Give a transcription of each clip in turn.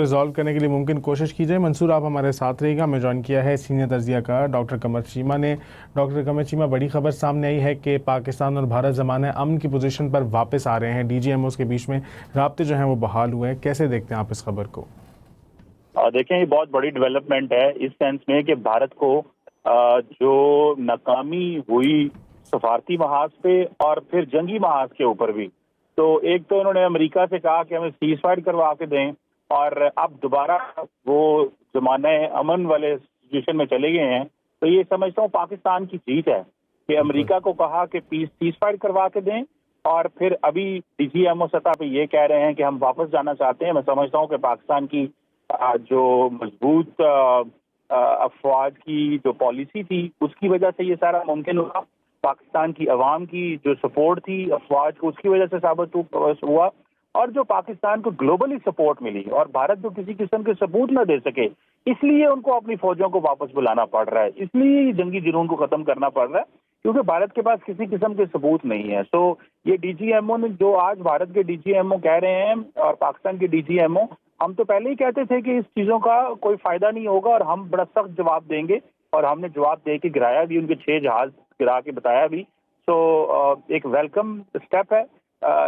Resolve करने के लिए मुमकिन कोशिश की जाए। मंसूर, आप हमारे साथ रहेगा। हमें ज्वाइन किया है सीनियर तज्जिया का डॉक्टर कमर चीमा ने। डॉक्टर कमर चीमा, बड़ी खबर सामने आई है कि पाकिस्तान और भारत ज़माने अमन की पोजीशन पर वापस आ रहे हैं। DGMOs के बीच में राब्ते जो हैं वो बहाल हुए हैं। कैसे देखते हैं आप इस खबर को? देखें, ये बहुत बड़ी डेवलपमेंट है इस सेंस में कि भारत को जो नाकामी हुई सफारती महाज पे और फिर जंगी महाज के ऊपर भी, तो एक तो इन्होंने अमेरिका से कहा कि हमें सीज फायर करवा के दें, और अब दोबारा वो जमाने अमन वाले सिचुएशन में चले गए हैं। तो ये समझता हूँ पाकिस्तान की जीत है कि अमेरिका को कहा कि सीज फायर करवा के दें, और फिर अभी DGMO सतह पे ये कह रहे हैं कि हम वापस जाना चाहते हैं। मैं समझता हूँ कि पाकिस्तान की जो मजबूत अफवाज की जो पॉलिसी थी उसकी वजह से ये सारा मुमकिन हुआ। पाकिस्तान की अवाम की जो सपोर्ट थी अफवाज को, उसकी वजह से साबित हुआ। और जो पाकिस्तान को ग्लोबली सपोर्ट मिली और भारत जो किसी किस्म के सबूत न दे सके, इसलिए उनको अपनी फौजों को वापस बुलाना पड़ रहा है, इसलिए जंगी जुनून को खत्म करना पड़ रहा है, क्योंकि भारत के पास किसी किस्म के सबूत नहीं है। सो ये DGMO ने जो आज भारत के DGMO कह रहे हैं और पाकिस्तान के DGMO, हम तो पहले ही कहते थे कि इस चीजों का कोई फायदा नहीं होगा और हम बड़ा सख्त जवाब देंगे, और हमने जवाब दे के गिराया भी, उनके 6 जहाज गिरा के बताया भी। सो एक वेलकम स्टेप है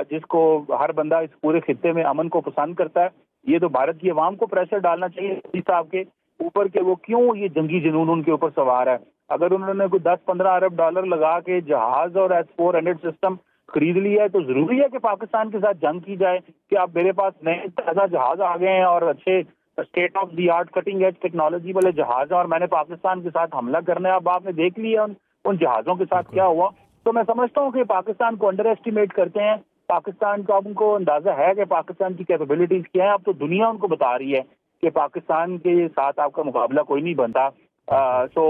जिसको हर बंदा इस पूरे खित्ते में अमन को पसंद करता है। ये तो भारत की आवाम को प्रेशर डालना चाहिए मोदी साहब के ऊपर के वो क्यों ये जंगी जुनून उनके ऊपर सवार है। अगर उन्होंने कोई 10-15 अरब डॉलर लगा के जहाज और S-400 सिस्टम खरीद लिया है, तो जरूरी है कि पाकिस्तान के साथ जंग की जाए कि अब मेरे पास नए ताजा जहाज आ गए हैं और अच्छे state of the art cutting edge technology वाले जहाज हैं और मैंने पाकिस्तान के साथ हमला करना है। अब आपने देख लिया उन जहाजों के साथ क्या हुआ। तो मैं समझता हूँ कि पाकिस्तान को अंडर एस्टिमेट करते हैं। पाकिस्तान का उनको अंदाजा है कि पाकिस्तान की कैपेबिलिटीज क्या है। अब तो दुनिया उनको बता रही है कि पाकिस्तान के साथ आपका मुकाबला कोई नहीं बनता। सो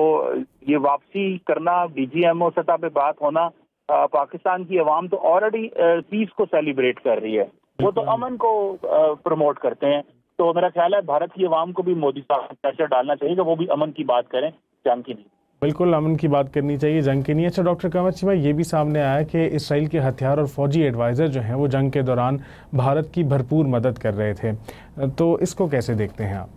ये वापसी करना, DGMO सतह पे बात होना, पाकिस्तान की अवाम तो ऑलरेडी पीस को सेलिब्रेट कर रही है, वो तो अमन को प्रमोट करते हैं। तो मेरा ख्याल है भारत की अवाम को भी मोदी साहब को प्रेशर डालना चाहिए कि वो भी अमन की बात करें, जंग की नहीं। बिल्कुल, अमन की बात करनी चाहिए, जंग की नहीं। अच्छा डॉक्टर कमर चीमा, ये भी सामने आया कि इसराइल के हथियार और फौजी एडवाइज़र जो हैं वो जंग के दौरान भारत की भरपूर मदद कर रहे थे, तो इसको कैसे देखते हैं आप?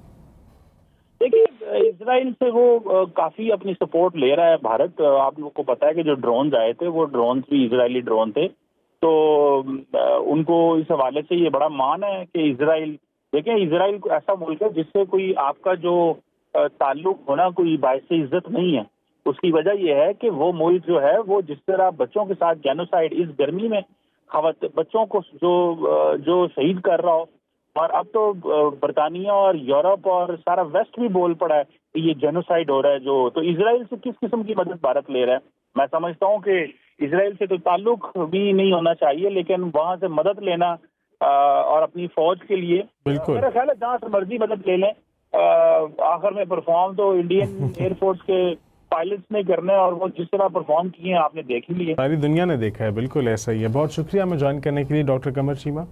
देखिए, इसराइल से वो काफी अपनी सपोर्ट ले रहा है भारत। आप लोगों को पता है कि जो ड्रोन आए थे वो ड्रोन भी इजरायली ड्रोन थे। तो उनको इस हवाले से ये बड़ा मान है कि इसराइल, देखें, इसराइल ऐसा मुल्क है जिससे कोई आपका जो ताल्लुक होना कोई बायस इज्जत नहीं है। उसकी वजह यह है कि वो मुल्क जो है वो जिस तरह बच्चों के साथ जेनोसाइड इस गर्मी में बच्चों को जो शहीद कर रहा हो, और अब तो बरतानिया और यूरोप और सारा वेस्ट भी बोल पड़ा है कि ये जेनोसाइड हो रहा है। तो इसराइल से किस किस्म की मदद भारत ले रहा है? मैं समझता हूँ कि इसराइल से तो ताल्लुक भी नहीं होना चाहिए, लेकिन वहां से मदद लेना और अपनी फौज के लिए, मेरा ख्याल है जहां से मर्जी मदद ले लें, आखिर में परफॉर्म तो इंडियन एयरफोर्स के पायलट्स ने करना है, और वो जिस तरह परफॉर्म किए हैं आपने देख ही लिया, सारी दुनिया ने देखा है। बिल्कुल ऐसा ही है। बहुत शुक्रिया हमें ज्वाइन करने के लिए डॉक्टर कमर चीमा।